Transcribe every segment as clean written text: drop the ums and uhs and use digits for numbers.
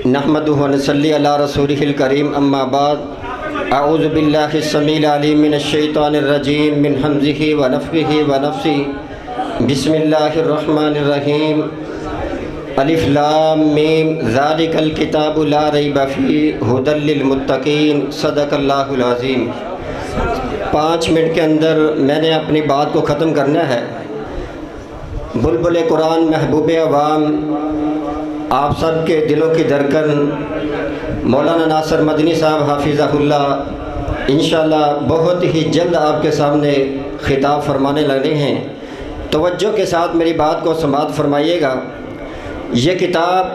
نحمدہ و نصلی علی رسولہ الکریم اما بعد اعوذ باللہ السمیع العلیم من الشیطان الرجیم من حمزہ و نفخہ و نفثہ بسم اللہ الرحمن الرحیم الف لام میم ذالک الکتاب لا ریب فیہ ھدی للمتقین صدق اللہ العظیم۔ 5 منٹ کے اندر میں نے اپنی بات کو ختم کرنا ہے۔ بلبل قرآن محبوب عوام آپ سب کے دلوں کی دھڑکن مولانا ناصر مدنی صاحب حافظہ اللہ انشاءاللہ بہت ہی جلد آپ کے سامنے خطاب فرمانے لگے ہیں۔ توجہ کے ساتھ میری بات کو سماعت فرمائیے گا۔ یہ کتاب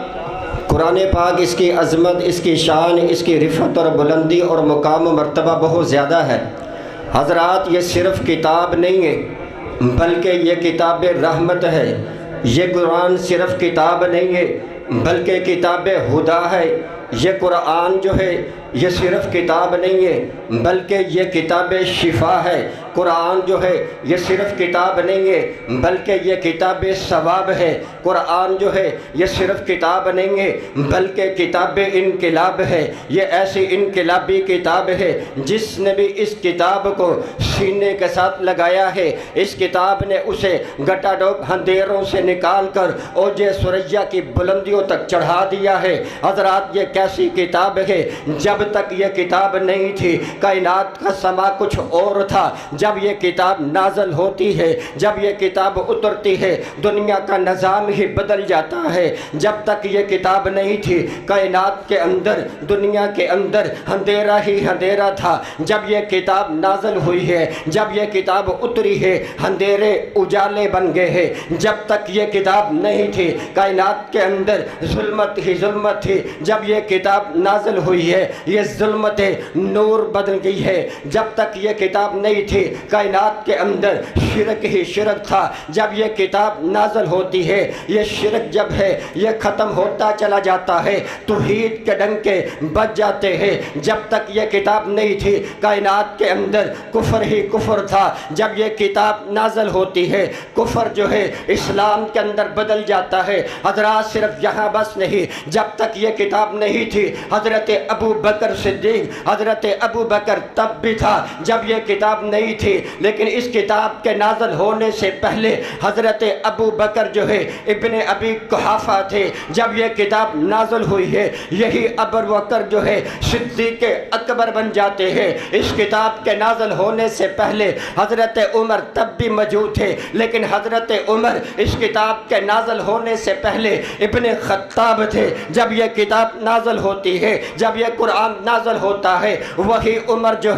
قرآن پاک، اس کی عظمت، اس کی شان، اس کی رفعت اور بلندی اور مقام و مرتبہ بہت زیادہ ہے۔ حضرات، یہ صرف کتاب نہیں ہے بلکہ یہ کتاب رحمت ہے۔ یہ قرآن صرف کتاب نہیں ہے بلکہ کتاب ہدا ہے۔ یہ قرآن جو ہے یہ صرف کتاب نہیں ہے بلکہ یہ کتاب شفا ہے۔ قرآن جو ہے یہ صرف کتاب نہیں ہے بلکہ یہ کتاب ثواب ہے۔ قرآن جو ہے یہ صرف کتاب نہیں ہے بلکہ کتاب انقلاب ہے۔ یہ ایسی انقلابی کتاب ہے جس نے بھی اس کتاب کو سینے کے ساتھ لگایا ہے، اس کتاب نے اسے گٹا ڈوب اندھیروں سے نکال کر اوج ثریا کی بلندیوں تک چڑھا دیا ہے۔ حضرات، یہ کیسی کتاب ہے؟ جب تک یہ کتاب نہیں تھی کائنات کا سما کچھ اور تھا۔ جب یہ کتاب نازل ہوتی ہے، جب یہ کتاب اترتی ہے، دنیا کا نظام ہی بدل جاتا ہے۔ جب تک یہ کتاب نہیں تھی کائنات کے اندر، دنیا کے اندر اندھیرا ہی اندھیرا تھا۔ جب یہ کتاب نازل ہوئی ہے، جب یہ کتاب اتری ہے، اندھیرے اجالے بن گئے ہیں۔ جب تک یہ کتاب نہیں تھی کائنات کے اندر ظلمت ہی ظلمت تھی۔ جب یہ کتاب نازل ہوئی ہے، یہ ظلمت نور بدل گئی ہے۔ جب تک یہ کتاب نہیں تھی کائنات کے اندر شرک ہی شرک تھا۔ جب یہ کتاب نازل ہوتی ہے، یہ شرک جب ہے یہ ختم ہوتا چلا جاتا ہے، توحید کے ڈنکے بج جاتے ہیں۔ جب تک یہ کتاب نہیں تھی کائنات کے اندر کفر ہی کفر تھا۔ جب یہ کتاب نازل ہوتی ہے، کفر جو ہے اسلام کے اندر بدل جاتا ہے۔ حضرات، صرف یہاں بس نہیں، جب تک یہ کتاب نہیں تھی حضرت ابو بکر صدیق، حضرت ابو بکر تب بھی تھا جب یہ کتاب نہیں تھی، لیکن اس کتاب کے نازل ہونے سے پہلے حضرت ابو بکر جو ہے ابن ابی قحافہ تھے۔ جب یہ کتاب نازل ہوئی ہے، یہی ابو بکر جو ہے صدیق اکبر بن جاتے ہیں۔ اس کتاب کے نازل ہونے سے پہلے حضرت عمر تب بھی موجود تھے، لیکن حضرت عمر اس کتاب کے نازل ہونے سے پہلے ابن خطاب تھے۔ جب یہ کتاب نازل ہوتی ہے، جب یہ قرآن نازل ہوتا ہے، وہی عمر جو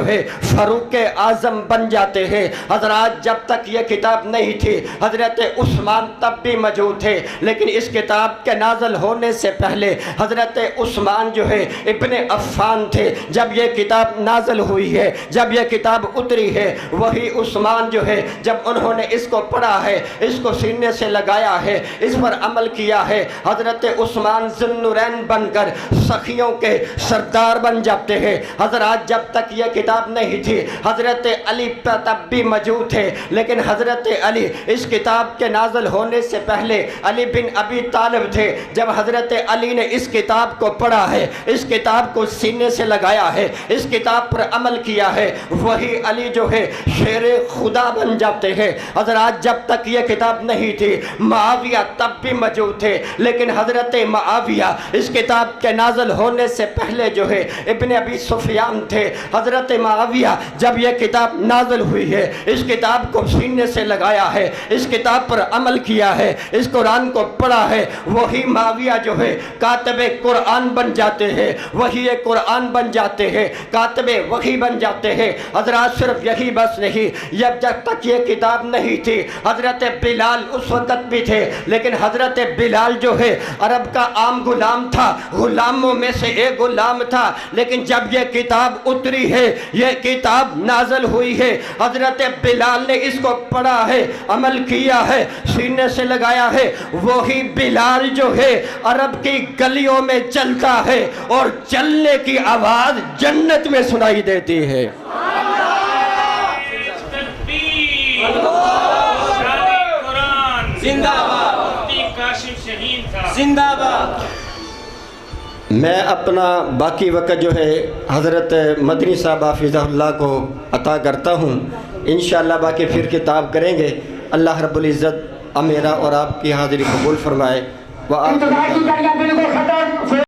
ہے فاروق اعظم بن جاتے ہیں۔ حضرات، جب تک یہ کتاب نہیں تھی حضرت عثمان تب بھی موجود تھے، لیکن اس کتاب کے نازل ہونے سے پہلے حضرت عثمان جو ہے ابن عفان تھے۔ جب یہ کتاب نازل ہوئی ہے، جب یہ کتاب اتری ہے، وہی عثمان جو ہے جب انہوں نے اس کو پڑھا ہے، اس کو سینے سے لگایا ہے، اس پر عمل کیا ہے، حضرت عثمان ذو النورین بن کر سخیوں کے سردار بن جاتے ہیں۔ حضرات، جب تک یہ کتاب نہیں تھی حضرت علی تب بھی موجود تھے، لیکن حضرت علی اس کتاب کے نازل ہونے سے پہلے علی بن ابی طالب تھے۔ جب حضرت علی نے اس کتاب کو پڑھا ہے، اس کتاب کو سینے سے لگایا ہے، اس کتاب پر عمل کیا ہے، وہی علی جو ہے شیر خدا بن جاتے ہیں۔ حضرات، جب تک یہ کتاب نہیں تھی معاویہ تب بھی موجود تھے، لیکن حضرت معاویہ اس کتاب کے نازل ہونے سے پہلے جو ہے ابن ابی سفیان تھے۔ حضرت معاویہ جب یہ کتاب نازل ہوئی ہے، اس کتاب کو سینے سے لگایا ہے، اس کتاب پر عمل کیا ہے، اس قرآن کو پڑھا ہے، وہی معاویہ جو ہے کاتب قرآن بن جاتے ہیں، وہی قرآن بن جاتے ہیں، کاتب وحی بن جاتے ہیں۔ حضرات، صرف یہی بس نہیں، جب تک یہ کتاب نہیں تھی حضرت بلال اس وقت بھی تھے، لیکن حضرت بلال جو ہے عرب کا عام غلام تھا، غلاموں میں سے ایک غلام تھا، لیکن جب یہ کتاب اتری ہے، یہ کتاب نازل ہوئی ہے، حضرت بلال نے اس کو پڑھا ہے، عمل کیا ہے، سینے سے لگایا ہے، وہی بلال جو ہے عرب کی گلیوں میں چلتا ہے اور چلنے کی آواز جنت میں سنائی دیتی ہے۔ زندہ باد، مفتی کاشف شہین تھا، زندہ باد۔ میں اپنا باقی وقت جو ہے حضرت مدنی صاحب حافظہ اللہ کو عطا کرتا ہوں، انشاءاللہ باقی پھر کتاب کریں گے۔ اللہ رب العزت میرا اور آپ کی حاضری قبول فرمائے۔